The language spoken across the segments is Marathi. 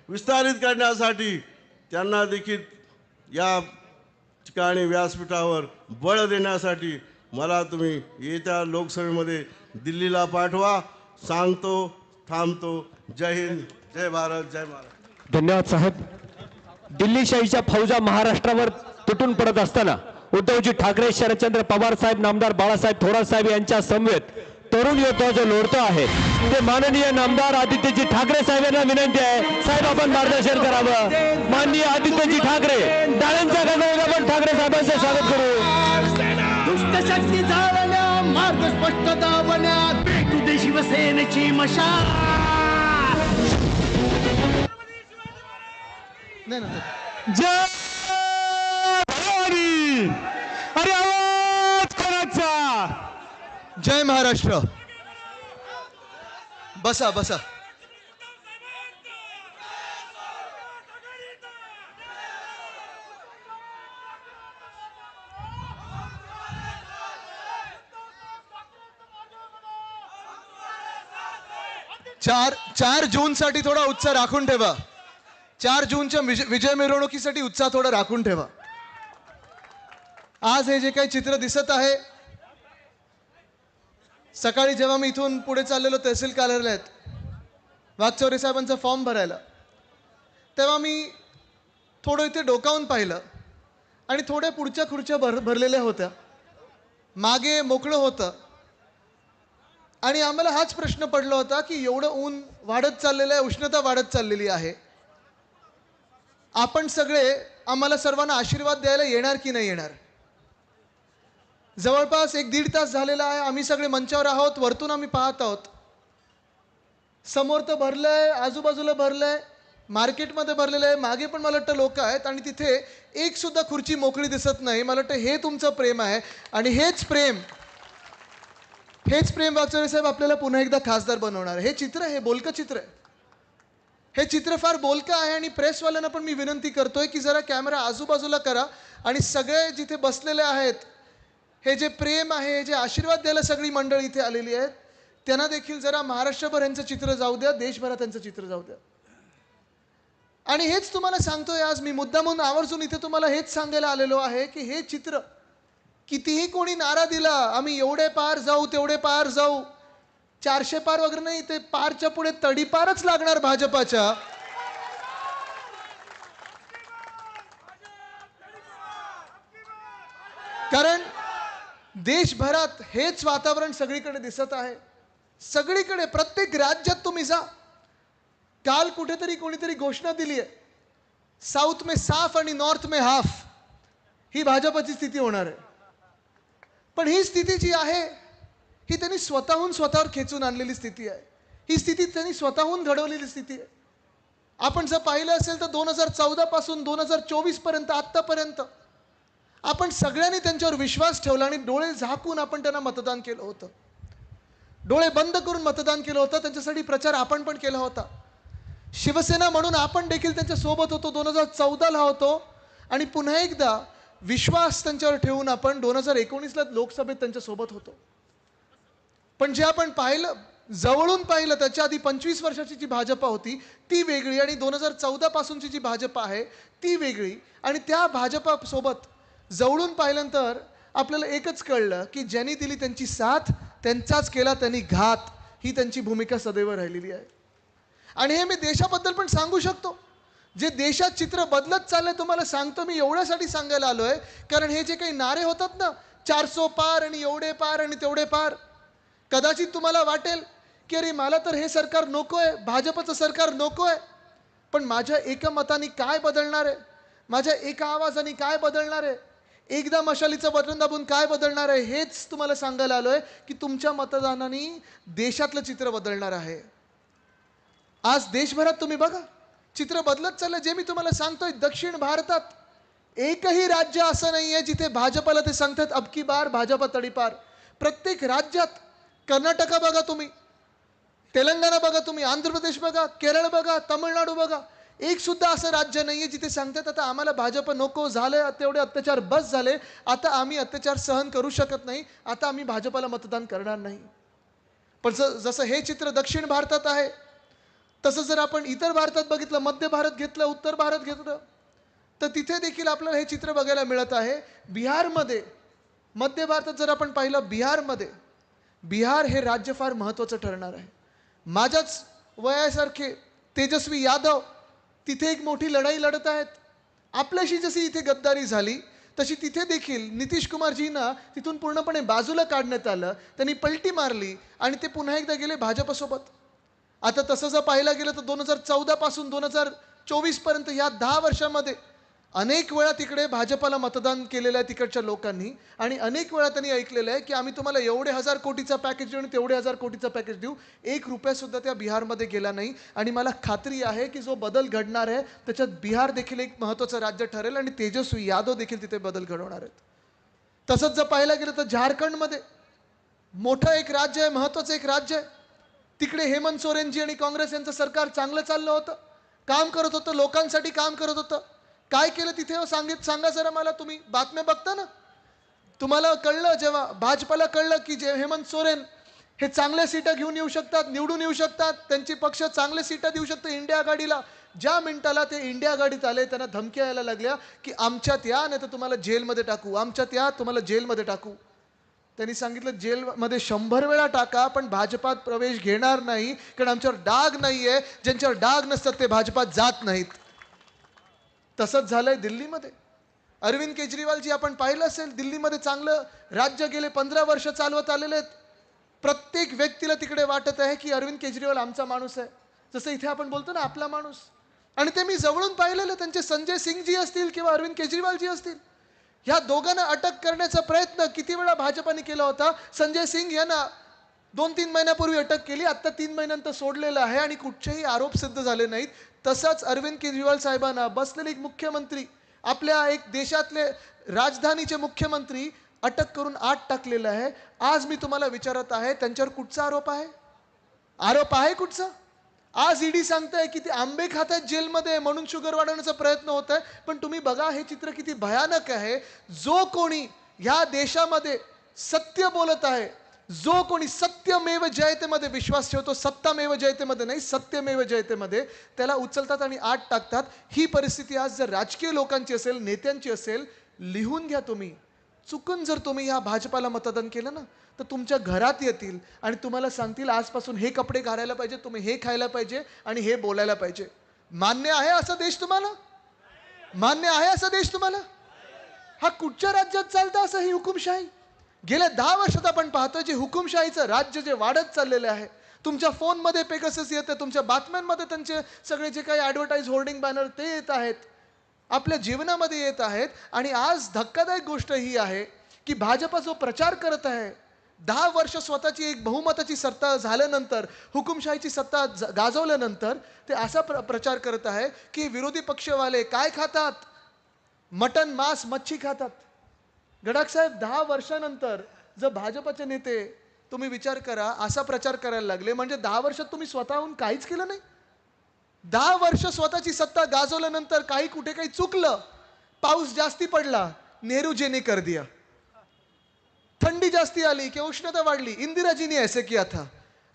विस्तारित करण्यासाठी त्यांना देखील या ठिकाणी व्यासपीठावर बळ देण्यासाठी मला तुम्ही येत्या लोकसभेमध्ये दिल्लीला पाठवा. सांगतो, थांबतो. जय हिंद, जय भारत, जय महाराष्ट्र. धन्यवाद साहेब. दिल्लीशाहीच्या फौजा महाराष्ट्रावर तुटून पडत असताना उद्धवजी ठाकरे, शरदचंद्र पवार साहेब, नामदार बाळासाहेब थोरात साहेब यांच्या समवेत तरुण युवक जो लोढतो आहे ते माननीय नामदार आदित्यजी ठाकरे साहेब यांना विनंती आहे, साहेब आपण मार्गदर्शन करावं. माननीय आदित्यजी ठाकरे, टाळ्यांच्या गजरात आपण ठाकरे साहेबांचं स्वागत करू. दुष्ट शक्ती जाळल्या, मार्ग स्पष्ट दावण्यात भेटू दे शिवसेनेची मशाल. जय भवानी. अरे आवाज कोणाचा? जय महाराष्ट्र. बसा बसा. चार जून साठी थोडा उत्साह राखून ठेवा. 4 जूनच्या विजय मिरवणुकीसाठी उत्साह थोडा राखून ठेवा. आज हे जे काही चित्र दिसत आहे, सकाळी जेव्हा मी इथून पुढे चाललेलो तहसील कार्यालयात वाघचौरे साहेबांचा फॉर्म भरायला, तेव्हा मी थोडं इथे डोकावून पाहिलं आणि थोड्या पुढच्या खुर्च्या भरलेल्या होत्या. मागे मोकळं होतं आणि आम्हाला हाच प्रश्न पडला होता की एवढं ऊन वाढत चाललेलं आहे, उष्णता वाढत चाललेली आहे, आपण सगळे आम्हाला सर्वांना आशीर्वाद द्यायला येणार की नाही येणार. जवळपास 1-1.5 तास झालेला आहे. आम्ही सगळे मंचावर आहोत, वरतून आम्ही पाहत आहोत. समोर तर भरलंय, आजूबाजूला भरलंय, मार्केटमध्ये भरलेलं आहे, मागे पण मला वाटतं लोक आहेत आणि तिथे एक सुद्धा खुर्ची मोकळी दिसत नाही. मला वाटतं हे तुमचं प्रेम आहे आणि हेच प्रेम वाघचौरे साहेब आपल्याला पुन्हा एकदा खासदार बनवणार. हे चित्र, हे बोलकं चित्र आहे. हे चित्र फार बोलकं आहे आणि प्रेसवाल्यांना पण मी विनंती करतोय की जरा कॅमेरा आजूबाजूला करा आणि सगळे जिथे बसलेले आहेत, हे जे प्रेम आहे, हे जे आशीर्वाद द्यायला सगळी मंडळी इथे आलेली आहेत, त्यांना देखील जरा महाराष्ट्रभर यांचं चित्र जाऊ द्या, देशभरात यांचं चित्र जाऊ द्या. आणि हेच तुम्हाला सांगतोय आज मी, मुद्दामून आवर्जून इथे तुम्हाला हेच सांगायला आलेलो आहे की हे चित्र, कितीही कोणी नारा दिला, आम्ही एवढे पार जाऊ, तेवढे पार जाऊ, 400 पार वगैरे नाही, ते पारच्या पुढे तडीपारच लागणार भाजपाच्या. कारण देशभरात हेच वातावरण सगळीकडे दिसत आहे. सगळीकडे, प्रत्येक राज्यात तुम्ही जा. काल कुठेतरी कोणीतरी घोषणा दिली आहे, साऊथ में साफ आणि नॉर्थ में हाफ, ही भाजपाची स्थिती होणार आहे. पण ही स्थिती जी आहे, ही त्यांनी स्वतःवर खेचून आणलेली स्थिती आहे. ही स्थिती त्यांनी स्वतःहून घडवलेली स्थिती आहे. आपण जर पाहिलं असेल तर 2014 पासून 2024 पर्यंत, आत्तापर्यंत आपण सगळ्यांनी त्यांच्यावर विश्वास ठेवला आणि डोळे झाकून आपण त्यांना मतदान केलं होतं. डोळे बंद करून मतदान केलं होतं. त्यांच्यासाठी प्रचार आपण पण केला होता. शिवसेना म्हणून आपण देखील त्यांच्या सोबत होतो, 2014ला होतो आणि पुन्हा एकदा विश्वास त्यांच्यावर ठेवून आपण 2019ला लोकसभेत त्यांच्या सोबत होतो. पण जे आपण पाहिलं, जवळून पाहिलं, त्याच्या आधी 25 वर्षाची जी भाजपा होती ती वेगळी आणि 2014 पासूनची जी भाजपा आहे ती वेगळी. आणि त्या भाजपा सोबत जवळून पाहिल्यानंतर आपल्याला एकच कळलं की ज्यांनी दिली त्यांची साथ, त्यांचाच केला त्यांनी घात, ही त्यांची भूमिका सदैव राहिलेली आहे. आणि हे मी देशाबद्दल पण सांगू शकतो. जे देशात चित्र बदलत चाललंय तुम्हाला सांगतो मी, एवढ्यासाठी सांगायला आलोय कारण हे जे काही नारे होतात ना, 400 पार आणि एवढे पार आणि तेवढे पार, कदाचित तुम्हाला वाटेल की अरे मला तर हे सरकार नकोय, भाजपचं सरकार नकोय. पण माझ्या एका मताने काय बदलणार आहे, माझ्या एका आवाजाने काय बदलणार आहे, एकदा मशालीचं बटन दाबून काय बदलणार आहे, हेच तुम्हाला सांगायला आलोय की तुमच्या मतदानाने देशातलं चित्र बदलणार आहे. आज देशभरात तुम्ही बघा, चित्र बदलत चाललंय. जे मी तुम्हाला सांगतोय, दक्षिण भारतात एकही राज्य असं नाही आहे जिथे भाजपला ते सांगतात अबकी बार भाजपा तडीपार. प्रत्येक राज्यात, कर्नाटका बघा तुम्ही, तेलंगणा बघा तुम्ही, आंध्र प्रदेश बघा, केरळ बघा, तामिळनाडू बघा, एक सुद्धा असं राज्य नाहीये जिथे सांगतात आता आम्हाला भाजप नको, झाले तेवढे अत्याचार, बस झाले, आता आम्ही अत्याचार सहन करू शकत नाही, आता आम्ही भाजपाला मतदान करणार नाही. पण जसं हे चित्र दक्षिण भारतात आहे, तसं जर आपण इतर भारतात बघितलं, मध्य भारत घेतलं, उत्तर भारत घेतलं, तर तिथे देखील आपल्याला हे चित्र बघायला मिळत आहे. बिहारमध्ये, मध्य भारतात जर आपण पाहिलं, बिहार हे राज्य फार महत्त्वाचं ठरणार आहे. माझ्याच वयासारखे तेजस्वी यादव तिथे एक मोठी लढाई लढत आहेत. आपल्याशी जशी इथे गद्दारी झाली तशी तिथे देखील नितीश कुमारजींना तिथून पूर्णपणे बाजूला काढण्यात आलं. त्यांनी पलटी मारली आणि ते पुन्हा एकदा गेले भाजपसोबत. आता तसं जर पाहायला गेलं तर 2014 पासून 2024 पर्यंत या 10 वर्षामध्ये अनेक वेळा तिकडे भाजपला मतदान केलेलं आहे तिकडच्या लोकांनी, आणि अनेक वेळा त्यांनी ऐकलेलं आहे की आम्ही तुम्हाला एवढे 1000 कोटीचा पॅकेज देऊ आणि तेवढे 1000 कोटीचा पॅकेज देऊ. 1 रुपया सुद्धा त्या बिहारमध्ये गेला नाही. आणि मला खात्री आहे की जो बदल घडणार आहे त्याच्यात बिहार देखील एक महत्त्वाचं राज्य ठरेल आणि तेजस्वी यादव देखील तिथे बदल घडवणार आहेत. तसंच जर पाहायला गेलं तर झारखंडमध्ये मोठं एक राज्य आहे, महत्त्वाचं एक राज्य आहे. तिकडे हेमंत सोरेनजी आणि काँग्रेस यांचं सरकार चांगलं चाललं होतं, काम करत होतं, लोकांसाठी काम करत होतं. काय केलं तिथे सांगा जरा मला. तुम्ही बातम्या बघता ना, तुम्हाला कळलं जेव्हा भाजपला कळलं की जे हेमंत सोरेन हे चांगल्या सीटा घेऊन येऊ शकतात, निवडून येऊ शकतात, त्यांची पक्ष चांगले सीटा देऊ शकतं इंडिया आघाडीला, ज्या मिनिटाला ते इंडिया आघाडीत आले त्यांना धमक्या यायला लागल्या की आमच्यात या नाही तर तुम्हाला जेलमध्ये टाकू, आमच्यात या तुम्हाला जेलमध्ये टाकू. त्यांनी सांगितलं जेलमध्ये 100 वेळा टाका पण भाजपात प्रवेश घेणार नाही, कारण आमच्यावर डाग नाहीये. ज्यांच्यावर डाग नसतात ते भाजपात जात नाहीत. तसंच झालंय दिल्लीमध्ये. अरविंद केजरीवालजी आपण पाहिलं असेल, दिल्लीमध्ये चांगलं राज्य गेले 15 वर्ष चालवत आलेले आहेत. प्रत्येक व्यक्तीला तिकडे वाटत आहे की अरविंद केजरीवाल आमचा माणूस आहे, जसं इथे आपण बोलतो ना आपला माणूस. आणि ते मी जवळून पाहिलेलं. त्यांचे संजय सिंगजी असतील किंवा अरविंद केजरीवालजी असतील, ह्या दोघांना अटक करण्याचा प्रयत्न किती वेळा भाजपाने केला होता. संजय सिंग यांना 2-3 महिन्यापूर्वी अटक केली, आता 3 महिन्यानंतर सोडलेलं आहे आणि कुठचेही आरोप सिद्ध झाले नाहीत. तसंच अरविंद केजरीवाल साहेबांना बसलेले एक मुख्यमंत्री, आपल्या एक देशातले राजधानीचे मुख्यमंत्री अटक करून आत टाकलेलं आहे. आज मी तुम्हाला विचारत आहे त्यांच्यावर कुठचा आरोप आहे? आरोप आहे कुठचा? आज ईडी सांगताय की ते आंबे खात आहेत जेलमध्ये म्हणून शुगर वाढवण्याचा प्रयत्न होत आहे. पण तुम्ही बघा हे चित्र किती भयानक आहे. जो कोणी ह्या देशामध्ये सत्य बोलत आहे, जो कोणी सत्यमेव जयतेमध्ये विश्वास ठेवतो, सत्तामेव जयतेमध्ये नाही सत्यमेव जयतेमध्ये, त्याला उचलतात आणि आत टाकतात. ही परिस्थिती आज जर राजकीय लोकांची असेल, नेत्यांची असेल, लिहून घ्या तुम्ही. चुकून जर तुम्ही ह्या भाजपाला मतदान केलं ना तर तुमच्या घरात येतील आणि तुम्हाला सांगतील आजपासून हे कपडे घालायला पाहिजे, तुम्ही हे खायला पाहिजे आणि हे बोलायला पाहिजे. मान्य आहे असा देश तुम्हाला? मान्य आहे असा देश तुम्हाला? हा कुठच्या राज्यात चालतं असं ही हुकुमशाही? गेल्या 10 वर्षात आपण पाहतो जे हुकुमशाहीचं राज्य जे वाढत चाललेलं आहे. तुमच्या फोनमध्ये पेगासस येतं, तुमच्या बातम्यांमध्ये त्यांचे सगळे जे काही ॲडव्हर्टाईज होर्डिंग बॅनर ते येत आहेत, आपल्या जीवनामध्ये येत आहेत. आणि आज धक्कादायक गोष्ट ही आहे की भाजपा जो प्रचार करत आहे, 10 वर्ष स्वतःची एक बहुमताची सत्ता झाल्यानंतर, हुकुमशाहीची सत्ता गाजवल्यानंतर ते असा प्रचार करत आहे की विरोधी पक्षवाले काय खातात? मटन, मांस, मच्छी खातात. गडाख साहेब, 10 वर्षानंतर जर भाजपचे नेते, तुम्ही विचार करा, असा प्रचार करायला लागले म्हणजे 10 वर्षात तुम्ही स्वतःहून काहीच केलं नाही. 10 वर्ष स्वतःची सत्ता गाजवल्यानंतर काही कुठे काही चुकलं, पाऊस जास्ती पडला, नेहरूजीने कर दिया. थंडी जास्ती आली किंवा उष्णता वाढली, इंदिराजीने ऐसे किया था.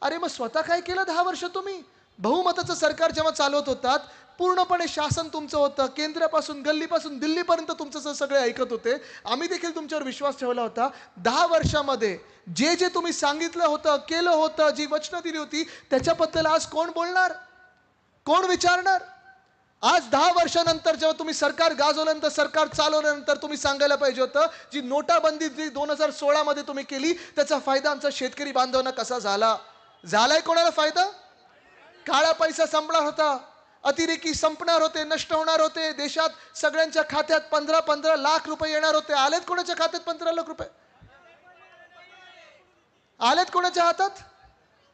अरे मग स्वतः काय केलं 10 वर्ष तुम्ही? बहुमताचं सरकार जेव्हा चालवत होतात, पूर्णपणे शासन तुमचं होतं, केंद्रापासून गल्लीपासून दिल्लीपर्यंत तुमचं सगळे ऐकत होते. आम्ही देखील तुमच्यावर विश्वास ठेवला होता. 10 वर्षामध्ये जे जे तुम्ही सांगितलं होतं, केलं होतं, जी वचनं दिली होती, त्याच्याबद्दल आज कोण बोलणार? कोण विचारणार? आज 10 वर्षानंतर जेव्हा तुम्ही सरकार गाजवल्यानंतर, सरकार चालवल्यानंतर तुम्ही सांगायला पाहिजे होतं जी नोटाबंदी जी 2016 मध्ये तुम्ही केली त्याचा फायदा आमचा शेतकरी बांधवांना कसा झाला? झालाय कोणाला फायदा? काळा पैसा संपणार होता, अतिरेकी संपणार होते, नष्ट होणार होते. देशात सगळ्यांच्या खात्यात 15-15 लाख रुपये येणार होते. आलेत कोणाच्या खात्यात 15 लाख रुपये? आलेत कोणाच्या हातात?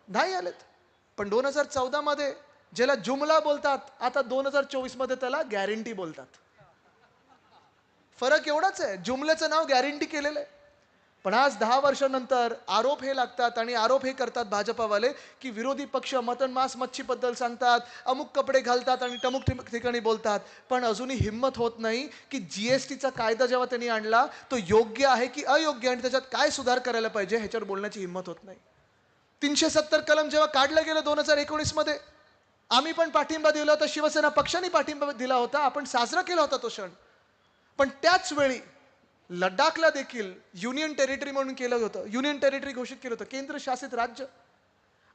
नाही आलेत. पण 2014 मध्ये ज्याला जुमला बोलतात, आता 2024 मध्ये त्याला गॅरंटी बोलतात. फरक एवढाच आहे, जुमल्याचं नाव गॅरंटी केलेलं आहे. पण आज 10 वर्षानंतर आरोप हे लागतात आणि आरोप हे करतात भाजपावाले की विरोधी पक्ष मटन, मांस, मच्छीबद्दल सांगतात, अमुक कपडे घालतात आणि टमुक ठिकाणी बोलतात. पण अजूनही हिंमत होत नाही की जीएसटीचा कायदा जेव्हा त्यांनी आणला तो योग्य आहे की अयोग्य आणि त्याच्यात काय सुधार करायला पाहिजे ह्याच्यावर बोलण्याची हिंमत होत नाही. 370 कलम जेव्हा काढलं गेलं 2019 मध्ये, आम्ही पण पाठिंबा दिला होता, शिवसेना पक्षाने पाठिंबा दिला होता, आपण साजरा केला होता तो क्षण. पण त्याच वेळी लडाखला देखील युनियन टेरिटरी म्हणून केलं होतं, युनियन टेरिटरी घोषित केलं होतं, केंद्रशासित राज्य.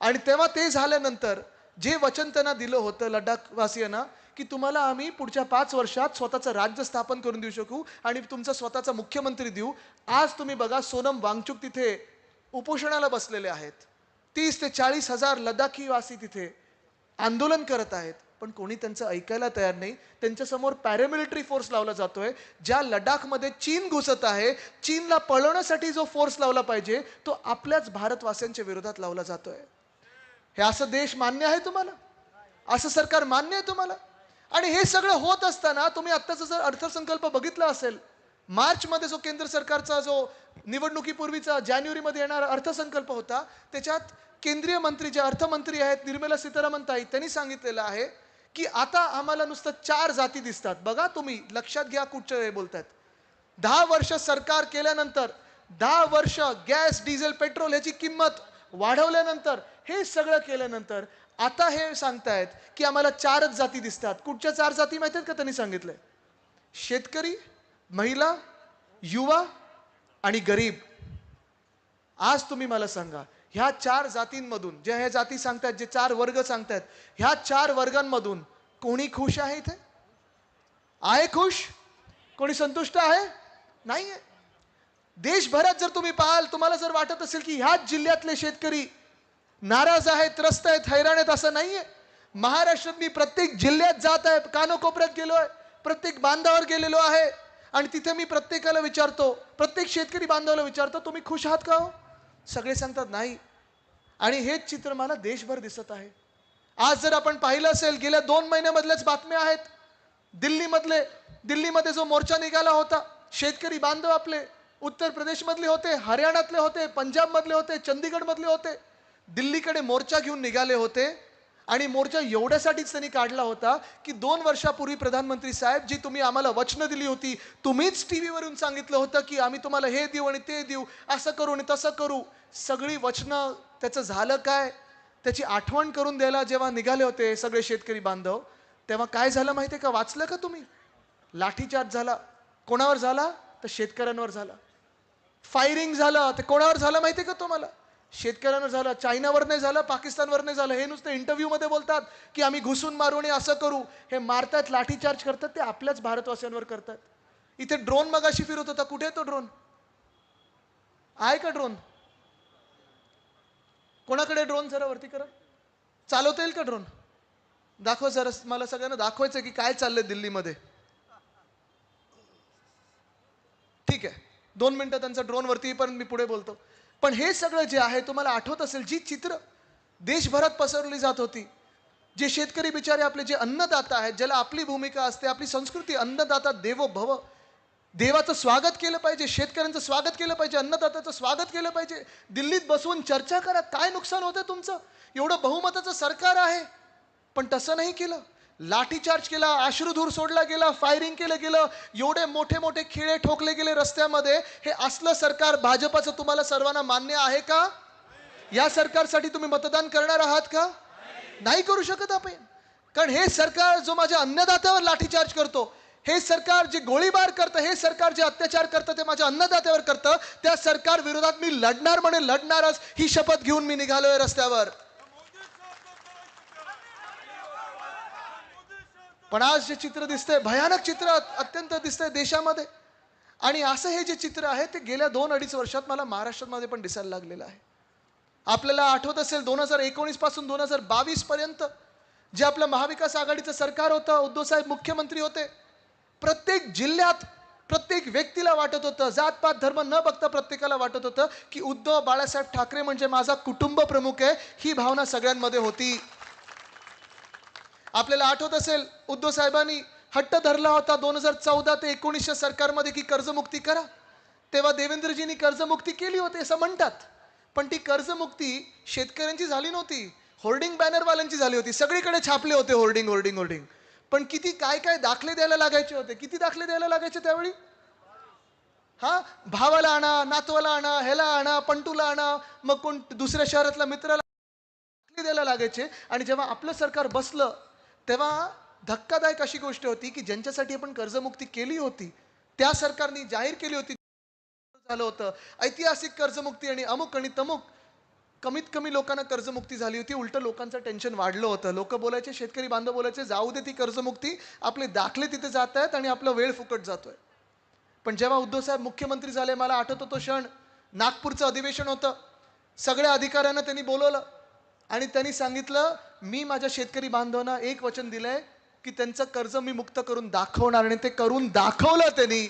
आणि तेव्हा ते झाल्यानंतर जे वचन त्यांना दिलं होतं लडाखवासियांना, की तुम्हाला आम्ही पुढच्या 5 वर्षात स्वतःचं राज्य स्थापन करून देऊ शकू आणि तुमचा स्वतःचा मुख्यमंत्री देऊ. आज तुम्ही बघा, सोनम वांगचुक तिथे उपोषणाला बसलेले आहेत. 30 ते 40 हजार लडाखी वासी तिथे आंदोलन करत आहेत, पण कोणी त्यांचं ऐकायला तयार नाही. त्यांच्यासमोर पॅरामिलिटरी फोर्स लावला जातोय. ज्या लडाखमध्ये चीन घुसत आहे, चीनला पळवण्यासाठी जो फोर्स लावला पाहिजे तो आपल्याच भारतवासियांच्या विरोधात लावला जातोय. हे असं देश मान्य आहे तुम्हाला? असं सरकार मान्य आहे तुम्हाला? आणि हे सगळं होत असताना तुम्ही आत्ताचा जर अर्थसंकल्प बघितला असेल, मार्चमध्ये जो केंद्र सरकारचा जो निवडणुकीपूर्वीचा जानेवारीमध्ये येणारा अर्थसंकल्प होता, त्याच्यात केंद्रीय मंत्री जे अर्थमंत्री आहेत निर्मला सीतारामन ताई, त्यांनी सांगितलेलं आहे की आता आम्हाला नुसतं 4 जाती दिसतात. बघा तुम्ही लक्षात घ्या कुठचे बोलतात. 10 वर्ष सरकार केल्यानंतर, 10 वर्ष गॅस डिझेल पेट्रोल ह्याची किंमत वाढवल्यानंतर, हे सगळं केल्यानंतर आता हे सांगतायत की आम्हाला 4च जाती दिसतात. कुठच्या 4 जाती माहिती आहेत का त्यांनी सांगितलंय? शेतकरी, महिला, युवा आणि गरीब. आज तुम्ही मला सांगा, ह्या 4 जातींमधून, जे ह्या जाती सांगतात, जे 4 वर्ग सांगतात, ह्या 4 वर्गांमधून कोणी खुश आहे इथे? आहे खुश? कोणी संतुष्ट आहे? नाहीये. देशभरात जर तुम्ही पाहाल, तुम्हाला जर वाटत असेल की ह्याच जिल्ह्यातले शेतकरी नाराज आहेत, त्रस्त आहेत, हैराण आहेत, असं नाहीये. महाराष्ट्रात मी प्रत्येक जिल्ह्यात जात आहे, कानोकोपऱ्यात गेलोय, प्रत्येक बांधावर गेलेलो आहे आणि तिथे मी प्रत्येकाला विचारतो, प्रत्येक शेतकरी बांधवाला विचारतो, तुम्ही खुश आहात का हो? सगळे सांगतात नाही. आणि हेच चित्र मला देशभर दिसत आहे. आज जर आपण पाहिलं असेल, गेल्या 2 महिन्यामधल्याच बातम्या आहेत. दिल्लीमध्ये जो मोर्चा निघाला होता, शेतकरी बांधव आपले उत्तर प्रदेशमधले होते, हरियाणातले होते, पंजाबमधले होते, चंदीगडमधले होते, दिल्लीकडे मोर्चा घेऊन निघाले होते. आणि मोर्चा एवढ्यासाठीच त्यांनी काढला होता की 2 वर्षापूर्वी प्रधानमंत्री साहेब, जी तुम्ही आम्हाला वचनं दिली होती, तुम्हीच टीव्हीवरून सांगितलं होतं की आम्ही तुम्हाला हे देऊ आणि ते देऊ, असं करू आणि तसं करू, सगळी वचनं, त्याचं झालं काय? त्याची आठवण करून द्यायला जेव्हा निघाले होते सगळे शेतकरी बांधव, तेव्हा काय झालं माहितीये का? वाचलं का तुम्ही? लाठीचार्ज झाला. कोणावर झाला? तर शेतकऱ्यांवर झाला. फायरिंग झालं. ते कोणावर झालं माहितीये का तुम्हाला? शेतकऱ्यांवर झालं. चायनावर नाही झालं, पाकिस्तानवर नाही झालं. हे नुसतं इंटरव्ह्यू मध्ये बोलतात की आम्ही घुसून मारू आणि असं करू. हे मारतात, लाठीचार्ज करतात, ते आपल्याच भारतवासियांवर करतात. इथे ड्रोन मगाशी फिरत होता, कुठे तो ड्रोन? आहे का ड्रोन? कोणाकडे ड्रोन? जरा वरती करा. चालवता येईल का ड्रोन? दाखव जरा, मला सगळ्यांना दाखवायचं की काय चाललंय दिल्लीमध्ये. ठीक आहे, 2 मिनिटं त्यांचा ड्रोन वरती येईपर्यंत मी पुढे बोलतो. पण हे सगळं जे आहे, तुम्हाला आठवत असेल, जी चित्र देशभरात पसरवली जात होती, जे शेतकरी बिचारे आपले जे अन्नदाता आहेत, ज्याला आपली भूमिका असते, आपली संस्कृती, अन्नदाता देवो भव, देवाचं स्वागत केलं पाहिजे, शेतकऱ्यांचं स्वागत केलं पाहिजे, अन्नदात्याचं स्वागत केलं पाहिजे. दिल्लीत बसवून चर्चा करा, काय नुकसान होतं तुमचं? एवढं बहुमताचं सरकार आहे, पण तसं नाही केलं. लाठीचार्ज केला, अश्रुधूर सोडला गेला, फायरिंग केलं गेलं, एवढे मोठे मोठे खिळे ठोकले गेले रस्त्यामध्ये. हे असलं सरकार भाजपाचं तुम्हाला सर्वांना मान्य आहे का? या सरकारसाठी तुम्ही मतदान करणार आहात का? नाही करू शकत आपण. कारण हे सरकार जो माझ्या अन्नदात्यावर लाठीचार्ज करतो, हे सरकार जे गोळीबार करतं, हे सरकार जे अत्याचार करतं, ते माझ्या अन्नदात्यावर करतं, त्या सरकार विरोधात मी लढणार, म्हणे लढणारच, ही शपथ घेऊन मी निघालोय रस्त्यावर. पण आज जे चित्र दिसतंय, भयानक चित्र अत्यंत दिसतंय देशामध्ये. आणि असं हे जे चित्र आहे ते गेल्या 2-2.5 वर्षात मला महाराष्ट्रामध्ये पण दिसायला लागलेलं आहे. आपल्याला आठवत असेल 2019 पासून 2022 पर्यंत जे आपलं महाविकास आघाडीचं सरकार होतं, उद्धव साहेब मुख्यमंत्री होते, प्रत्येक जिल्ह्यात प्रत्येक व्यक्तीला वाटत होतं, जातपात धर्म न बघता प्रत्येकाला वाटत होतं की उद्धव बाळासाहेब ठाकरे म्हणजे माझा कुटुंब प्रमुख आहे. ही भावना सगळ्यांमध्ये होती. आपल्याला आठवत असेल, उद्धव साहेबांनी हट्ट धरला होता 2014 ते 19 सरकारमध्ये की कर्जमुक्ती करा. तेव्हा देवेंद्रजींनी कर्जमुक्ती केली होती असं म्हणतात, पण ती कर्जमुक्ती शेतकऱ्यांची झाली नव्हती, होर्डिंग बॅनरवाल्यांची झाली होती. सगळीकडे छापले होते होर्डिंग होर्डिंग होर्डिंग. पण किती काय काय दाखले द्यायला लागायचे होते. किती दाखले द्यायला लागायचे त्यावेळी? हा, भावाला आणा, नातवाला आणा, ह्याला आणा, पंटूला आणा, मग कोण दुसऱ्या शहरातल्या मित्राला द्यायला लागायचे. आणि जेव्हा आपलं सरकार बसलं तेव्हा धक्कादायक अशी गोष्ट होती की ज्यांच्यासाठी आपण कर्जमुक्ती केली होती त्या सरकारने जाहीर केली होती, झालं होतं ऐतिहासिक कर्जमुक्ती आणि अमुक आणि तमुक, कमीत कमी लोकांना कर्जमुक्ती झाली होती. उलट लोकांचं टेन्शन वाढलं होतं. लोक बोलायचे, शेतकरी बांधव बोलायचे, जाऊ दे ती कर्जमुक्ती, आपले दाखले तिथे जात आहेत आणि आपला वेळ फुकट जातोय. पण जेव्हा उद्धव साहेब मुख्यमंत्री झाले, मला आठवतो तो क्षण, नागपूरचं अधिवेशन होतं. सगळ्या अधिकाऱ्यांना त्यांनी बोलवलं आणि त्यांनी सांगितलं, मी माझ्या शेतकरी बांधवांना एक वचन दिलंय की त्यांचं कर्ज मी मुक्त करून दाखवणार. आणि ते करून दाखवलं त्यांनी.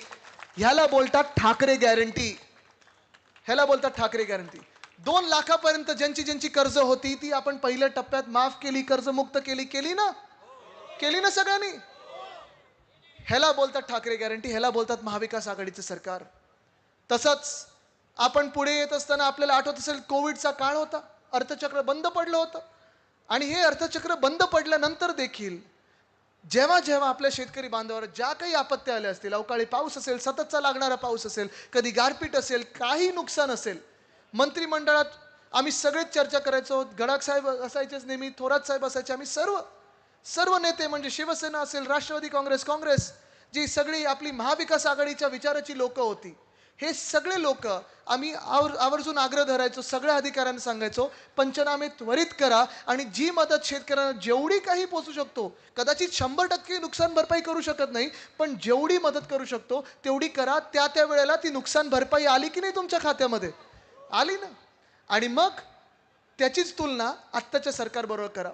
ह्याला बोलतात ठाकरे गॅरंटी. ह्याला बोलतात ठाकरे गॅरंटी. 2 लाखापर्यंत ज्यांची ज्यांची कर्ज होती ती आपण पहिल्या टप्प्यात माफ केली, कर्जमुक्त केली ना सगळ्यांनी. ह्याला बोलतात ठाकरे गॅरंटी. ह्याला बोलतात महाविकास आघाडीचं सरकार. तसंच आपण पुढे येत असताना आपल्याला आठवत असेल, कोविडचा काळ होता, अर्थचक्र बंद पडलं होतं. आणि हे अर्थचक्र बंद पडल्यानंतर देखील जेव्हा जेव्हा आपल्या शेतकरी बांधवावर ज्या काही आपत्त्या आल्या असतील, अवकाळी पाऊस असेल, सततचा लागणारा पाऊस असेल, कधी गारपीट असेल, काही नुकसान असेल, मंत्रिमंडळात आम्ही सगळेच चर्चा करायचो. गडाख साहेब असायचेच नेहमी, थोरात साहेब असायचे. आम्ही सर्व नेते, म्हणजे शिवसेना असेल, राष्ट्रवादी काँग्रेस, जी सगळी आपली महाविकास आघाडीच्या विचाराची लोक होती, हे सगळे लोक आम्ही आवर्जून आग्रह धरायचो, सगळ्या अधिकाऱ्यांना सांगायचो, पंचनामे त्वरित करा आणि जी मदत शेतकऱ्यांना जेवढी काही पोचू शकतो, कदाचित 100% नुकसान भरपाई करू शकत नाही, पण जेवढी मदत करू शकतो तेवढी करा. त्या वेळेला ती नुकसान भरपाई आली की नाही तुमच्या खात्यामध्ये? आली ना. आणि मग त्याचीच तुलना आत्ताच्या सरकारबरोबर करा.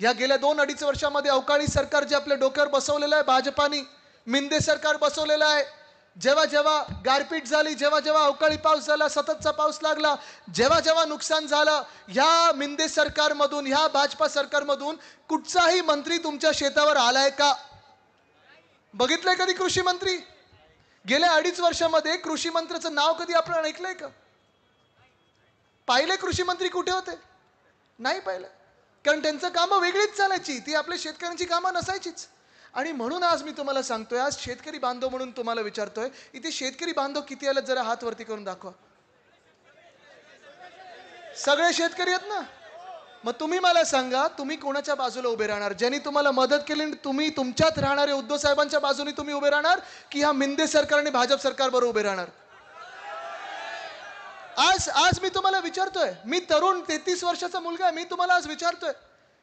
या गेल्या 2-2.5 वर्षामध्ये अवकाळी सरकार जे आपल्या डोक्यावर बसवलेलं आहे भाजपानी, मिंदे सरकार बसवलेलं आहे, जेव्हा जेव्हा गारपीट झाली, जेव्हा जेव्हा अवकाळी पाऊस झाला, सततचा पाऊस लागला, जेव्हा जेव्हा नुकसान झालं, ह्या मिंदे सरकारमधून, ह्या भाजपा सरकारमधून कुठचाही मंत्री तुमच्या शेतावर आलाय का? बघितलंय कधी कृषी मंत्री? गेल्या 2.5 वर्षामध्ये कृषी मंत्र्याचं नाव कधी आपण ऐकलंय का? पाहिले कृषी मंत्री कुठे होते? नाही पाहिलं. कारण त्यांचं कामं वेगळीच चालायची, ती आपल्या शेतकऱ्यांची कामं नसायचीच. आणि म्हणून आज मी तुम्हाला सांगतोय, आज शेतकरी बांधव म्हणून तुम्हाला विचारतोय, इथे शेतकरी बांधव किती आले जरा हात वरती करून दाखवा. सगळे शेतकरी आहेत ना? मग तुम्ही मला सांगा, तुम्ही कोणाच्या बाजूला उभे राहणार? ज्यांनी तुम्हाला मदत केली तुम्ही तुमच्यात राहणारे उद्धव साहेबांच्या बाजूने तुम्ही उभे राहणार, की ह्या मिंदे सरकार आणि भाजप सरकार बरोबर उभे राहणार? आज मी तुम्हाला विचारतोय, मी तरुण 33 वर्षाचा मुलगा आहे, मी तुम्हाला आज विचारतोय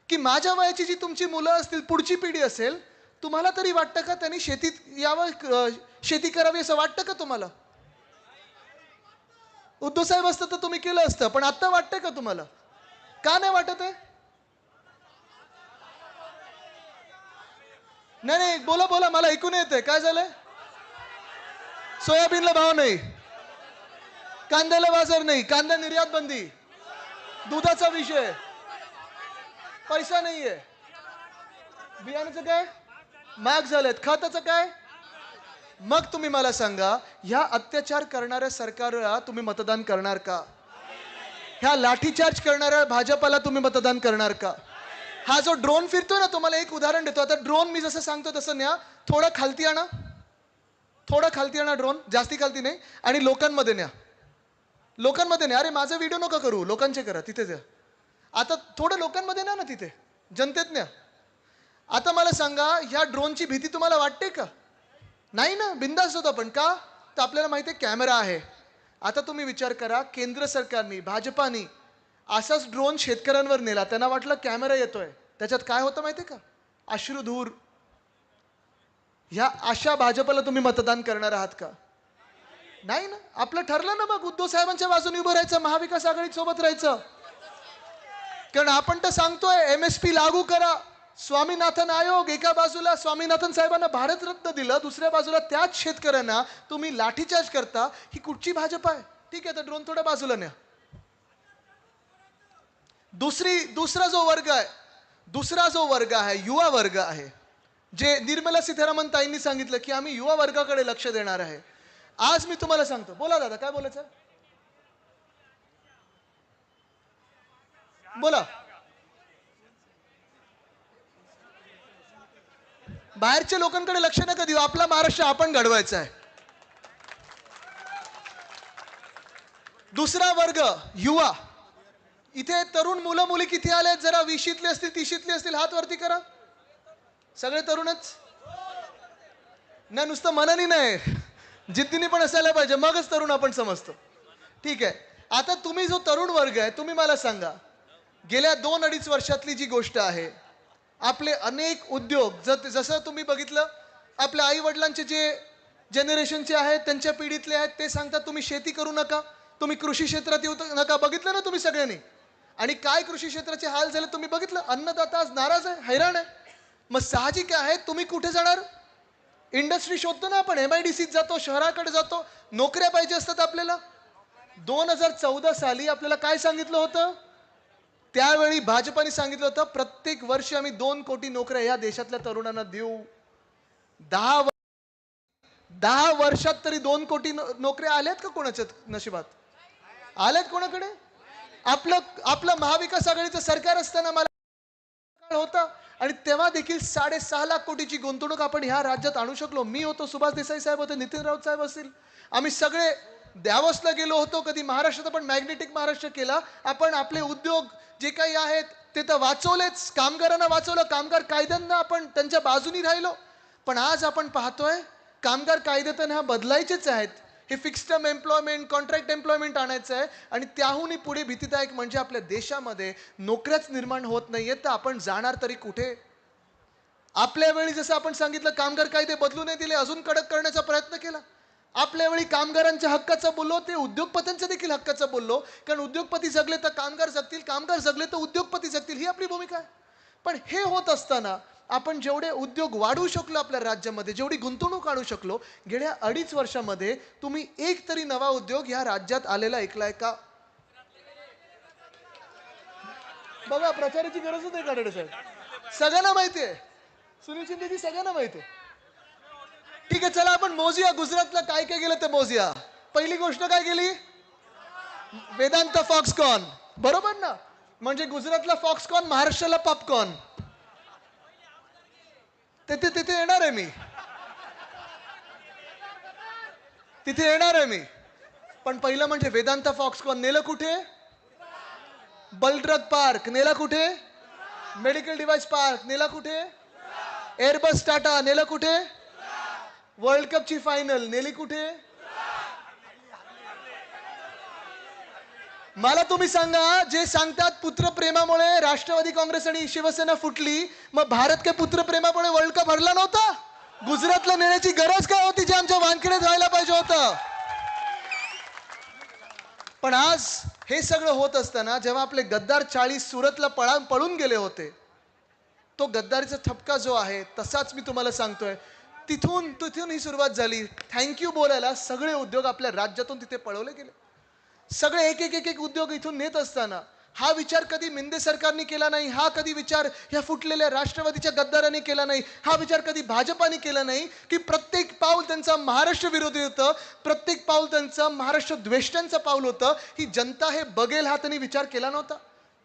की माझ्या वयाची जी तुमची मुलं असतील, पुढची पिढी असेल, तुम्हाला तरी वाटतं का त्यांनी शेतीत यावं, शेती करावी असं वाटतं का तुम्हाला? उद्धव साहेब असतं तर तुम्ही केलं असतं, पण आता वाटतंय का तुम्हाला? का नाही वाटत आहे? नाही, बोला, मला ऐकून येतंय. काय झालंय? सोयाबीनला भाव नाही, कांद्याला बाजार नाही, कांदा निर्यात बंदी, दुधाचा विषय, पैसा नाहीये, बियाण्याचं काय महाग झालेत, खताचं काय? मग तुम्ही मला सांगा, ह्या अत्याचार करणाऱ्या सरकारला तुम्ही मतदान करणार का? ह्या लाठीचार्ज करणाऱ्या भाजपाला तुम्ही मतदान करणार का? हा जो ड्रोन फिरतोय ना, तुम्हाला एक उदाहरण देतो. आता ड्रोन मी जसं सांगतो तसं न्या, थोडं खालती आणा ड्रोन, जास्ती खालती नाही, आणि लोकांमध्ये न्या. अरे माझा व्हिडिओ नका करू, लोकांचे करा, तिथे द्या. आता थोडं लोकांमध्ये न्या ना, तिथे जनतेत न्या. आता मला सांगा, ह्या ड्रोनची भीती तुम्हाला वाटते का? नाही ना, बिंदास होता. पण का? तर आपल्याला माहिती आहे कॅमेरा आहे. आता तुम्ही विचार करा, केंद्र सरकारने, भाजपानी असाच ड्रोन शेतकऱ्यांवर नेला, त्यांना वाटलं कॅमेरा येतोय, त्याच्यात काय होतं माहिती आहे का? अश्रुधूर. ह्या अशा भाजपाला तुम्ही मतदान करणार आहात का? नाही ना. आपलं ठरलं ना, मग उद्धव साहेबांच्या बाजूने उभं राहायचं, महाविकास आघाडी सोबत राहायचं. कारण आपण तर सांगतोय MSP लागू करा, स्वामीनाथन आयोग, एका बाजूला स्वामीनाथन साहेबांना भारतरत्न दिलं, दुसऱ्या बाजूला त्याच शेतकऱ्यांना तुम्ही लाठीचार्ज करता. ही कुठची भाजप आहे? ठीक आहे, तर ड्रोन थोडा बाजूला न्या. दुसरा जो वर्ग आहे, युवा वर्ग आहे, जे निर्मला सीतारामन ताईंनी सांगितलं की आम्ही युवा वर्गाकडे लक्ष देणार आहे. आज मी तुम्हाला सांगतो. बोला दादा, काय बोलायचं? बोला. बाहेरच्या लोकांकडे लक्ष नका देऊ, आपला महाराष्ट्र आपण घडवायचा आहे. दुसरा वर्ग इथे तरुण मुलं मुली किती आले? जरा 20शीतले असतील, 30शीतले असतील, हात वरती करा. सगळे तरुणच? नाही, नुसतं मनानी नाही, जिद्दीने पण असायला पाहिजे, मगच तरुण आपण समजतो. ठीक आहे. आता तुम्ही जो तरुण वर्ग आहे, तुम्ही मला सांगा, गेल्या 2-2.5 वर्षातली जी गोष्ट आहे, आपले अनेक उद्योग, जसं तुम्ही बघितलं, आपल्या आई वडिलांचे जे जनरेशनचे आहेत, त्यांच्या पिढीतले आहेत, ते सांगतात तुम्ही शेती करू नका, तुम्ही कृषी क्षेत्रात येऊ नका. बघितलं ना तुम्ही सगळ्यांनी? आणि काय कृषी क्षेत्राचे हाल झाले तुम्ही बघितलं. अन्नदाता आज नाराज आहे, हैराण आहे. मग साहजिक आहे, तुम्ही कुठे जाणार? इंडस्ट्री शोधतो ना आपण, MIDCत जातो, शहराकडे जातो, नोकऱ्या पाहिजे असतात आपल्याला. 2014 साली आपल्याला काय सांगितलं होतं? त्यावेळी भाजपाने सांगितलं होतं प्रत्येक वर्षी आम्ही 2 कोटी नोकऱ्या या देशातल्या तरुणांना देऊ. 10 वर्षात तरी 2 कोटी नोकऱ्या आल्यात का कोणाच्या नशिबात? आल्यात कोणाकडे? आपलं महाविकास आघाडीचं सरकार असताना मला होता, आणि तेव्हा देखील 6.5 लाख कोटीची गुंतवणूक आपण ह्या राज्यात आणू शकलो. मी होतो, सुभाष देसाई साहेब होते, नितीन राऊत साहेब असतील, आम्ही सगळे द्यावसला गेलो होतो. कधी महाराष्ट्रात आपण मॅग्नेटिक महाराष्ट्र केला. आपण आपले उद्योग जे काही आहेत ते तर वाचवलेच, कामगारांना वाचवलं, कामगार कायद्यांना आपण त्यांच्या बाजूनी राहिलो. पण आज आपण पाहतोय कामगार कायदे तर ह्या बदलायचेच आहेत. हे fixed term employment, contract employment आणायचं आहे. आणि त्याहूनही पुढे भीतीदायक म्हणजे आपल्या देशामध्ये नोकऱ्याच निर्माण होत नाहीयेत, तर आपण जाणार तरी कुठे? आपल्या वेळी जसं आपण सांगितलं, कामगार कायदे बदलू नाही दिले, अजून कडक करण्याचा प्रयत्न केला. आपल्या वेळी कामगारांच्या हक्काचं बोललो, ते उद्योगपत्यांच्या देखील हक्काचं बोललो. कारण उद्योगपती जगले तर कामगार जगतील, कामगार जगले तर उद्योगपती जगतील, ही आपली भूमिका आहे. पण हे होत असताना आपण जेवढे उद्योग वाढवू शकलो आपल्या राज्यामध्ये, जेवढी गुंतवणूक आणू शकलो, गेल्या 2.5 वर्षामध्ये तुम्ही एक तरी नवा उद्योग ह्या राज्यात आलेला ऐकलाय का? बघा, प्रचाराची गरजच नाही काढणे साहेब, सगळ्यांना माहिती आहे. सुनील शिंदेजी सगळ्यांना माहिती आहे. ठीक आहे, चला आपण मोजूया गुजरातला काय काय गेलं ते मोजूया. पहिली गोष्ट काय गेली? वेदांत फॉक्सकॉन, बरोबर ना? म्हणजे गुजरातला फॉक्सकॉन, महाराष्ट्राला पॉपकॉर्न. तिथे येणार आहे मी, तिथे येणार आहे मी. पण पहिलं म्हणजे वेदांत फॉक्सकॉन नेलं कुठे? बलड्रग पार्क नेला कुठे? मेडिकल डिव्हाइस पार्क नेला कुठे? एअरबस टाटा नेलं कुठे? वर्ल्ड कपची फायनल नेली कुठे? मला तुम्ही सांगा, जे सांगतात पुत्रप्रेमामुळे राष्ट्रवादी काँग्रेस आणि शिवसेना फुटली, मग भारत के पुत्रप्रेमामुळे वर्ल्ड कप हरला नव्हता? गुजरातला नेण्याची गरज काय होती, जे आमच्या वानखेडेत व्हायला पाहिजे होतं? पण आज हे सगळं होत असताना जेव्हा आपले गद्दार 40 सुरतला पळून गेले होते, तो गद्दारीचा ठपका जो आहे तसाच मी तुम्हाला सांगतोय. तिथून ही सुरुवात झाली. थँक्यू बोलायला सगळे उद्योग आपल्या राज्यातून तिथे पळवले गेले. सगळे एक उद्योग इथून नेत असताना हा विचार कधी मिंदे सरकारने केला नाही, हा कधी विचार ह्या फुटलेल्या राष्ट्रवादीच्या गद्दारांनी केला नाही, हा विचार कधी भाजपाने केला नाही की प्रत्येक पाऊल त्यांचा महाराष्ट्र विरोधी होतं, प्रत्येक पाऊल त्यांचं महाराष्ट्र द्वेष्टांचं पाऊल होतं. ही जनता हे बघेल हा त्यांनी विचार केला नव्हता.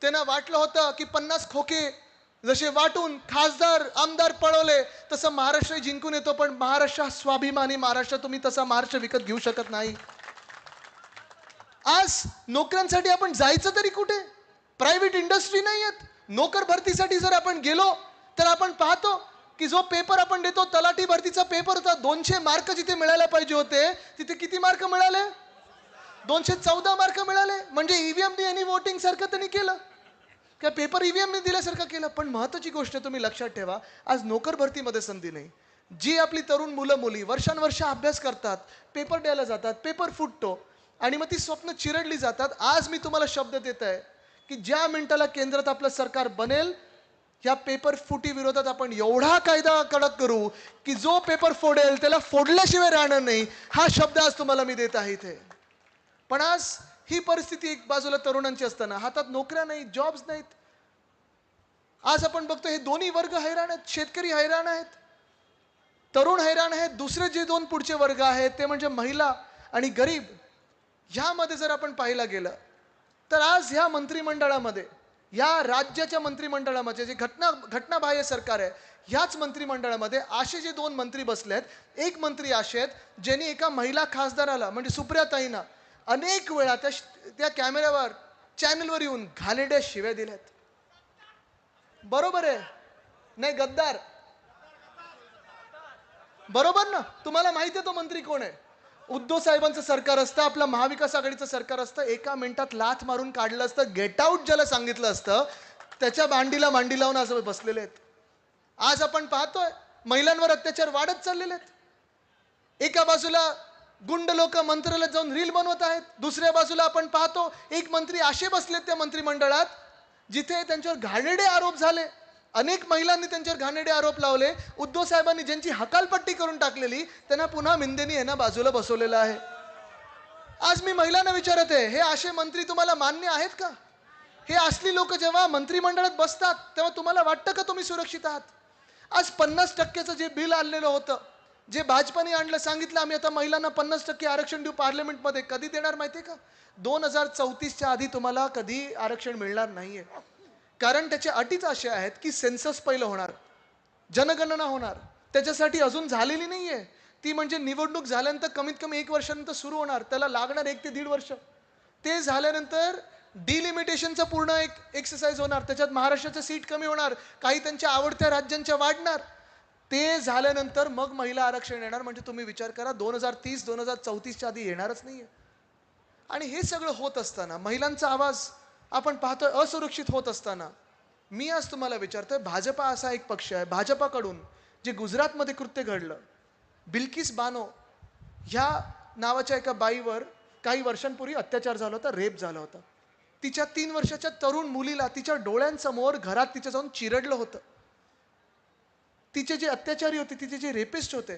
त्यांना वाटलं होतं की 50 खोके जसे वाटून खासदार आमदार पळवले तसं महाराष्ट्र जिंकून येतो. पण महाराष्ट्र स्वाभिमानी महाराष्ट्र, तुम्ही तसा महाराष्ट्र विकत घेऊ शकत नाही. आज नोकऱ्यांसाठी आपण जायचं तरी कुठे? प्रायव्हेट इंडस्ट्री नाही आहेत. नोकर भरतीसाठी जर आपण गेलो तर आपण पाहतो की जो पेपर आपण देतो, तलाठी भरतीचा पेपर होता, 200 मार्क जिथे मिळायला पाहिजे होते तिथे किती मार्क मिळाले? 214 मार्क मिळाले. म्हणजे ईव्हीएम यांनी वोटिंग सारखं त्यांनी केलं, काय पेपर ईव्हीएम ने दिल्यासारखं केलं. पण महत्वाची गोष्ट तुम्ही लक्षात ठेवा, आज नोकर भरतीमध्ये संधी नाही. जी आपली तरुण मुलं मुली वर्षानुवर्ष अभ्यास करतात, पेपर द्यायला जातात, पेपर फुटतो आणि मग ती स्वप्न चिरडली जातात. आज मी तुम्हाला शब्द देत आहे की ज्या मिनिटाला केंद्रात आपलं सरकार बनेल, या पेपर फुटी विरोधात आपण एवढा कायदा कडक करू की जो पेपर फोडेल त्याला फोडल्याशिवाय राहणार नाही. हा शब्द आज तुम्हाला मी देत आहे इथे. पण आज ही परिस्थिती एक बाजूला तरुणांची असताना हातात नोकऱ्या नाही, जॉब्स नाहीत. आज आपण बघतो हे दोन्ही वर्ग हैराण आहेत. शेतकरी हैराण आहेत, तरुण हैराण आहेत. दुसरे जे 2 पुढचे वर्ग आहेत ते म्हणजे महिला आणि गरीब. ह्यामध्ये जर आपण पाहायला गेलं तर आज ह्या मंत्रिमंडळामध्ये, या राज्याच्या मंत्रिमंडळामध्ये जे घटनाबाह्य सरकार आहे, ह्याच मंत्रिमंडळामध्ये असे जे 2 मंत्री बसले आहेत, एक मंत्री असे आहेत ज्यांनी एका महिला खासदाराला म्हणजे सुप्रियाताईंना अनेक वेळा त्या कॅमेऱ्यावर चॅनलवर येऊन घाणेरड्या शिव्या दिल्यात. बरोबर आहे नाही गद्दार? बरोबर ना? तुम्हाला माहिती आहे तो मंत्री कोण आहे? उद्धव साहेबांचं सरकार असतं, आपलं महाविकास आघाडीचं सरकार असतं, एका मिनिटात लाथ मारून काढलं असतं, गेट आउट ज्याला सांगितलं असतं त्याच्या मांडीला मांडी लावून आज बसलेले आहेत. आज आपण पाहतोय महिलांवर अत्याचार वाढत चाललेले आहेत. एका बाजूला गुंड लोक मंत्रालयात जाऊन रील बनवत आहेत, दुसऱ्या बाजूला आपण पाहतो एक मंत्री असे बसलेत त्या मंत्रिमंडळात जिथे त्यांच्यावर घाणेरडे आरोप झाले. अनेक महिलांनी त्यांच्यावर घाणेरडे आरोप लावले. उद्धव साहेबांनी ज्यांची हकालपट्टी करून टाकलेली त्यांना पुन्हा मिंदेनी यांना बाजूला बसवलेलं आहे. आज मी महिलांना विचारत आहे, हे असे मंत्री तुम्हाला मान्य आहेत का? हे असली लोक जेव्हा मंत्रिमंडळात बसतात तेव्हा तुम्हाला वाटतं का तुम्ही सुरक्षित आहात? आज 50% जे बिल आणलेलं होतं, जे भाजपाने आणलं, सांगितलं आम्ही आता महिलांना 50% आरक्षण देऊ पार्लमेंटमध्ये, कधी देणार माहितीये का? 2034च्या आधी तुम्हाला कधी आरक्षण मिळणार नाहीये. कारण त्याच्या अटीच अशा आहेत की सेन्सस पहिलं होणार, जनगणना होणार, त्याच्यासाठी अजून झालेली नाहीये ती. म्हणजे निवडणूक झाल्यानंतर कमीत कमी 1 वर्षानंतर सुरू होणार, त्याला लागणार 1 ते 1.5 वर्ष. ते झाल्यानंतर डिलिमिटेशनचं पूर्ण एक एक्सरसाइज होणार, त्याच्यात महाराष्ट्राच्या सीट कमी होणार, काही त्यांच्या आवडत्या राज्यांच्या वाढणार. ते झाल्यानंतर मग महिला आरक्षण येणार. म्हणजे तुम्ही विचार करा 2030-2034च्या आधी येणारच नाहीये. आणि हे सगळं होत असताना महिलांचा आवाज आपण पाहतोय असुरक्षित होत असताना मी आज तुम्हाला विचारतोय, भाजपा असा एक पक्ष आहे, भाजपाकडून जे गुजरातमध्ये कृत्य घडलं, बिल्किस बानो ह्या नावाच्या एका बाईवर काही वर्षांपूर्वी अत्याचार झाला होता, रेप झाला होता. तिच्या 3 वर्षाच्या तरुण मुलीला तिच्या डोळ्यांसमोर घरात तिच्या जाऊन चिरडलं होतं. तिचे जे अत्याचारी होते, तिचे जे रेपिस्ट होते,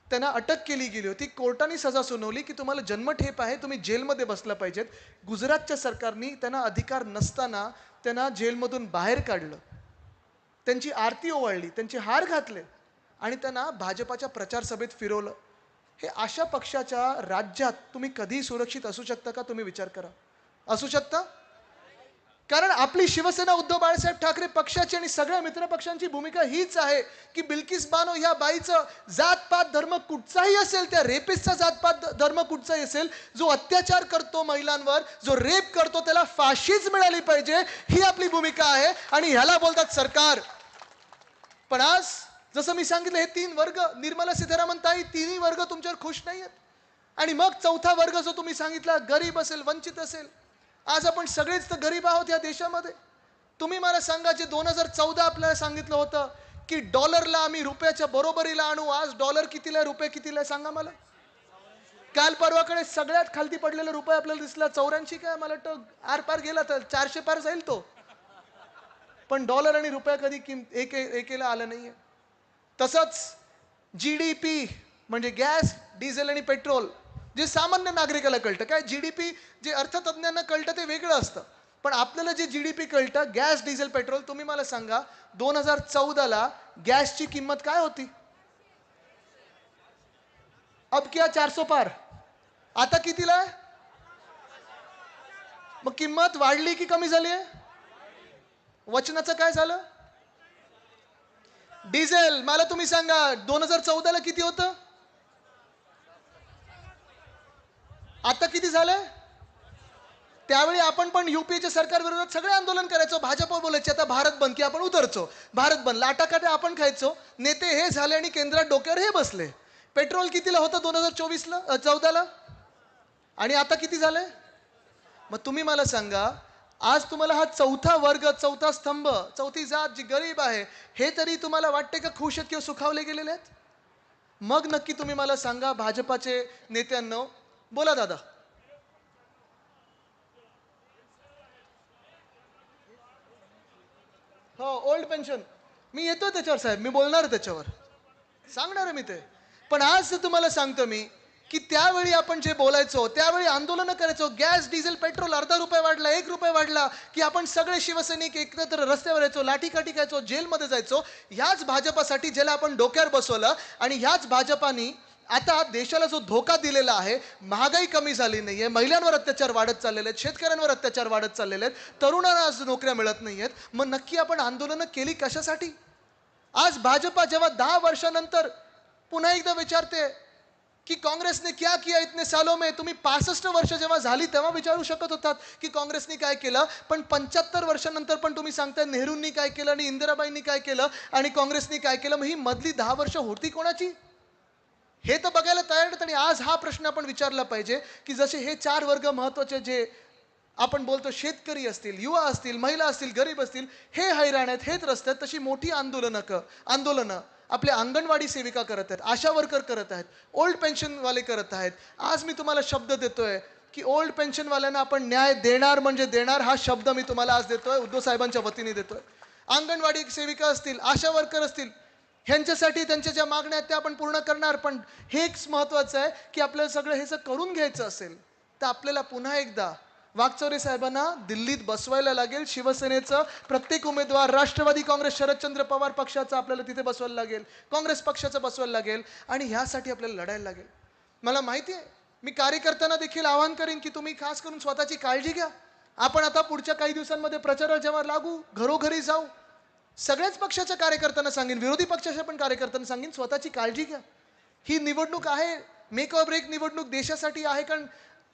त्यांना अटक केली गेली होती. कोर्टाने सजा सुनावली की तुम्हाला जन्मठेप आहे, तुम्ही जेलमध्ये बसला पाहिजेत. गुजरातच्या सरकारने त्यांना अधिकार नसताना त्यांना जेलमधून बाहेर काढलं, त्यांची आरती ओवाळली, त्यांचे हार घातले आणि त्यांना भाजपाच्या प्रचार सभेत फिरवलं. हे अशा पक्षाच्या राज्यात तुम्ही कधी सुरक्षित असू शकता का? तुम्ही विचार करा. असू शकता? कारण आपली शिवसेना उद्धव बाळासाहेब ठाकरे पक्षाची आणि सगळ्या मित्रपक्षांची भूमिका हीच आहे की बिल्किस बानो ह्या बाईचं जातपात धर्म कुठचाही असेल, त्या रेपिस्टचा जातपात धर्म कुठचाही असेल, जो अत्याचार करतो महिलांवर, जो रेप करतो, त्याला फाशीच मिळाली पाहिजे, ही आपली भूमिका आहे. आणि ह्याला बोलतात सरकार. पण आज जसं मी सांगितलं, हे 3 वर्ग, निर्मला सीतारामन ताई, 3ही वर्ग तुमच्यावर खुश नाही आहेत. आणि मग 4था वर्ग जो तुम्ही सांगितला, गरीब असेल, वंचित असेल. आज आपण सगळेच तर गरीब आहोत या देशामध्ये. तुम्ही मला सांगा, जे 2014 आपल्याला सांगितलं होतं की डॉलरला आम्ही रुपयाच्या बरोबरीला आणू, आज डॉलर कितीला आहे, रुपये कितीला आहे सांगा मला. काल परवाकडे सगळ्यात खालती पडलेला रुपये आपल्याला दिसला 84 काय, मला वाटतं आरपार गेला तर 400 पार जाईल तो. पण डॉलर आणि रुपया कधी एकेला आलं नाहीये. तसंच GDP म्हणजे गॅस, डिझेल आणि पेट्रोल, जे सामान्य नागरिकाला कळतं. काय GDP जे अर्थतज्ञांना कळतं ते वेगळं असतं, पण आपल्याला जे GDP कळतं, गॅस, डिझेल, पेट्रोल. तुम्ही मला सांगा 2014ला गॅसची किंमत काय होती? अब क्या 400 पार, आता कितीला आहे? मग किंमत वाढली की कमी झाली आहे? वचनाचं काय झालं? डिझेल मला तुम्ही सांगा 2014ला किती होतं, आता किती झालंय? त्यावेळी आपण पण युपीच्या सरकार विरोधात सगळे आंदोलन करायचो, भाजप बोलायचे आता भारत बंद, की आपण उतरचो. भारत बंद, लाटाकाटे आपण खायचो. नेते हे झाले आणि केंद्रात डोक्यावर हे बसले. पेट्रोल कितीला होतं 2014ला आणि आता किती झालंय? मग तुम्ही मला सांगा, आज तुम्हाला हा 4था वर्ग, 4था स्तंभ, 4थी जात जी गरीब आहे, हे तरी तुम्हाला वाटते का खुश आहेत किंवा सुखावले गेलेले आहेत? मग नक्की तुम्ही मला सांगा, भाजपाचे नेत्यांनो, बोला दादा. हो, ओल्ड पेन्शन मी येतो त्याच्यावर साहेब, मी बोलणार त्याच्यावर, सांगणार आहे मी ते. पण आज तुम्हाला सांगतो मी की त्यावेळी आपण जे बोलायचो, त्यावेळी आंदोलन करायचो, गॅस, डिझेल, पेट्रोल अर्धा रुपये वाढला, 1 रुपये वाढला की आपण सगळे शिवसैनिक एकत्र रस्त्यावर यायचो, लाठीकाठी खायचो, जेलमध्ये जायचो. ह्याच भाजपासाठी ज्याला आपण डोक्यावर बसवलं, आणि ह्याच भाजपानी आता देशाला जो धोका दिलेला आहे, महागाई कमी झाली नाहीये, महिलांवर अत्याचार वाढत चाललेले आहेत, शेतकऱ्यांवर अत्याचार वाढत चाललेले आहेत, तरुणांना आज नोकऱ्या मिळत नाहीयेत. मग नक्की आपण आंदोलनं केली कशासाठी? आज भाजपा जेव्हा 10 वर्षानंतर पुन्हा एकदा विचारते की काँग्रेसने क्या किया इतने सालों में? तुम्ही 65 वर्ष जेव्हा झाली तेव्हा विचारू शकत होतात की काँग्रेसने काय केलं, पण 75 वर्षानंतर पण तुम्ही सांगताय नेहरूंनी काय केलं आणि इंदिराबाईंनी काय केलं आणि काँग्रेसने काय केलं. मग ही मधली 10 वर्ष होती कोणाची? हे तर बघायला तयार नाहीत. आणि आज हा प्रश्न आपण विचारला पाहिजे की जसे हे 4 वर्ग महत्वाचे, जे आपण बोलतो शेतकरी असतील, युवा असतील, महिला असतील, गरीब असतील, हे हैराण आहेत, हे त्रस्त आहेत, तशी मोठी आंदोलनं आपल्या अंगणवाडी सेविका करत आहेत, आशा वर्कर करत आहेत, ओल्ड पेन्शनवाले करत आहेत. आज मी तुम्हाला शब्द देतोय की ओल्ड पेन्शनवाल्यांना आपण न्याय देणार म्हणजे देणार. हा शब्द मी तुम्हाला आज देतोय, उद्धव साहेबांच्या वतीने देतोय. अंगणवाडी सेविका असतील, आशा वर्कर असतील, ह्यांच्यासाठी त्यांच्या ज्या मागण्या आहेत त्या आपण पूर्ण करणार. पण हे एक महत्वाचं आहे की आपल्याला सगळं हे जर करून घ्यायचं असेल तर आपल्याला पुन्हा एकदा वाकचौरे साहेबांना दिल्लीत बसवायला लागेल. शिवसेनेचं प्रत्येक उमेदवार, राष्ट्रवादी काँग्रेस, शरदचंद्र पवार पक्षाचं आपल्याला तिथे बसवायला लागेल, काँग्रेस पक्षाचं बसवायला लागेल आणि ह्यासाठी आपल्याला लढायला लागेल. मला माहिती आहे, मी कार्यकर्त्यांना देखील आवाहन करेन की तुम्ही खास करून स्वतःची काळजी घ्या. आपण आता पुढच्या काही दिवसांमध्ये प्रचाराला जेव्हा लागू, घरोघरी जाऊ, सगळ्याच पक्षाच्या कार्यकर्त्यांना सांगेन, विरोधी पक्षाच्या पण कार्यकर्त्यांना सांगेन, स्वतःची काळजी घ्या. ही निवडणूक आहे, मेक ऑर ब्रेक निवडणूक देशासाठी आहे. कारण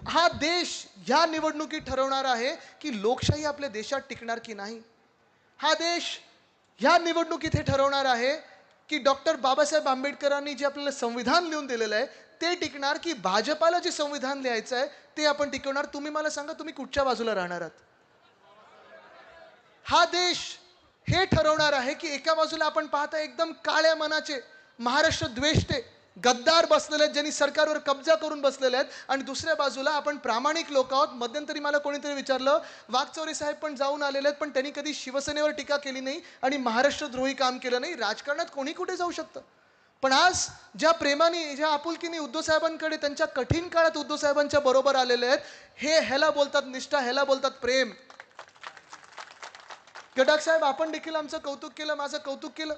हा देश ह्या निवडणुकीत ठरवणार आहे की लोकशाही आपल्या देशात टिकणार की नाही. हा देश ह्या निवडणुकीत हे ठरवणार आहे की डॉक्टर बाबासाहेब आंबेडकरांनी जे आपल्याला संविधान लिहून दिलेलं आहे ते टिकणार, की भाजपाला जे संविधान लिहायचं आहे ते आपण टिकवणार. तुम्ही मला सांगा, तुम्ही कुठच्या बाजूला राहणार आहात? हा देश हे ठरवणार आहे की एका बाजूला आपण पाहता एकदम काळ्या मनाचे महाराष्ट्र द्वेष्टे गद्दार बसलेले आहेत, ज्यांनी सरकारवर कब्जा करून बसलेले आहेत, आणि दुसऱ्या बाजूला आपण प्रामाणिक लोक आहोत. मध्यंतरी मला कोणीतरी विचारलं, वाकचौरे साहेब पण जाऊन आलेले आहेत पण त्यांनी कधी शिवसेनेवर टीका केली नाही आणि महाराष्ट्रद्रोही काम केलं नाही. राजकारणात कोणी कुठे जाऊ शकतं, पण आज ज्या प्रेमाने, ज्या आपुलकीने उद्धव साहेबांकडे त्यांच्या कठीण काळात उद्धव साहेबांच्या बरोबर आलेले आहेत, ह्याला बोलतात निष्ठा, ह्याला बोलतात प्रेम. गडाख साहेब, आपण देखील आमचं कौतुक केलं, माझं कौतुक केलं,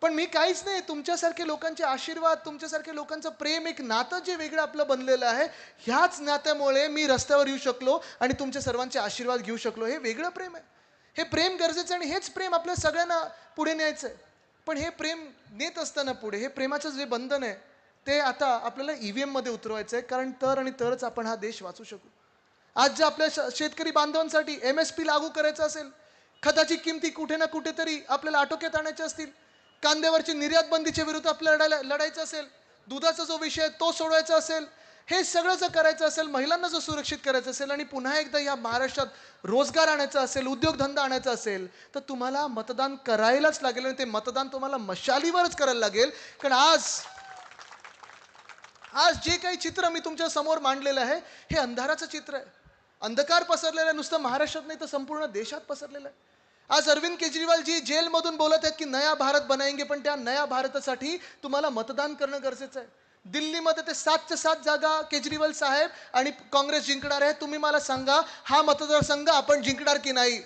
पण मी काहीच नाही. तुमच्यासारखे लोकांचे आशीर्वाद, तुमच्यासारखे लोकांचं प्रेम, एक नातं जे वेगळं आपलं बनलेलं आहे, ह्याच नात्यामुळे मी रस्त्यावर येऊ शकलो आणि तुमच्या सर्वांचे आशीर्वाद घेऊ शकलो. हे वेगळं प्रेम आहे, हे प्रेम गरजेचं आहे आणि हेच प्रेम आपल्या सगळ्यांना पुढे न्यायचं आहे. पण हे प्रेम नेत असताना पुढे हे प्रेमाचं जे बंधन आहे ते आता आपल्याला EVM मध्ये उतरवायचं आहे, कारण तरच आपण हा देश वाचू शकू. आज ज्या आपल्या शेतकरी बांधवांसाठी MSP लागू करायचं असेल, खताची किमती कुठे ना कुठेतरी आपल्याला आटोक्यात आणायच्या असतील, कांद्यावरची निर्यात बंदीच्या विरुद्ध आपल्याला लढायचं असेल, दुधाचा जो विषय तो सोडवायचा असेल, हे सगळं जर करायचं असेल, महिलांना जर सुरक्षित करायचं असेल आणि पुन्हा एकदा या महाराष्ट्रात रोजगार आणायचा असेल, उद्योगधंदा आणायचा असेल, तर तुम्हाला मतदान करायलाच लागेल. आणि ते मतदान तुम्हाला मशालीवरच करायला लागेल. कारण आज जे काही चित्र मी तुमच्या समोर मांडलेलं आहे हे अंधाराचं चित्र आहे. अंधकार पसरलेला आहे, नुसतं महाराष्ट्रात नाही तर संपूर्ण देशात पसरलेलं आहे. आज अरविंद केजरीवाल जी जेलमधून बोलत आहेत की नया भारत बनाएंगे, पण त्या नया भारतासाठी तुम्हाला मतदान करणं गरजेचं आहे. दिल्लीमध्ये ते 7च्या 7 जागा केजरीवाल साहेब आणि काँग्रेस जिंकणार आहे. तुम्ही मला सांगा, हा मतदारसंघ आपण जिंकणार की नाही?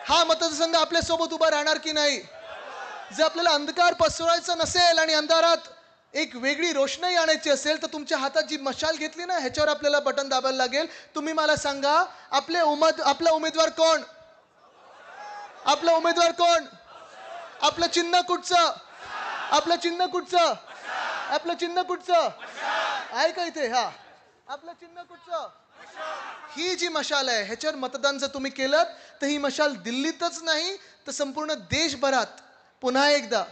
हा मतदारसंघ आपल्यासोबत उभा राहणार की नाही? जर आपल्याला अंधकार पसरवायचा नसेल आणि अंधारात एक वेगळी रोषणाई आणायची असेल तर तुमच्या हातात जी मशाल घेतली ना, ह्याच्यावर आपल्याला बटन दाबायला लागेल. तुम्ही मला सांगा, आपला उमेदवार कोण? आपला उमेदवार कोण? आपलं चिन्ह कुठचं? आपलं चिन्ह कुठचं? आपलं चिन्ह कुठचं आहे का इथे? हा, आपलं चिन्ह कुठचं? ही जी मशाल आहे ह्याच्यावर मतदान जर तुम्ही केलं तर ही मशाल दिल्लीतच नाही तर संपूर्ण देशभरात पुन्हा एकदा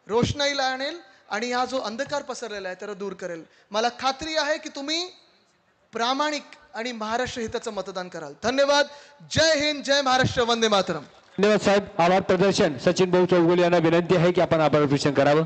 रोषणाईला आणेल आणि हा जो अंधकार पसरलेला आहे त्याला दूर करेल. मला खात्री आहे की तुम्ही प्रामाणिक आणि महाराष्ट्र हिताचं मतदान कराल. धन्यवाद. जय हिंद, जय महाराष्ट्र, वंदे मातरम. धन्यवाद साहेब. आभार प्रदर्शन. सचिन भाऊ चौगुले यांना विनंती आहे की आपण आभार प्रदर्शन करावं.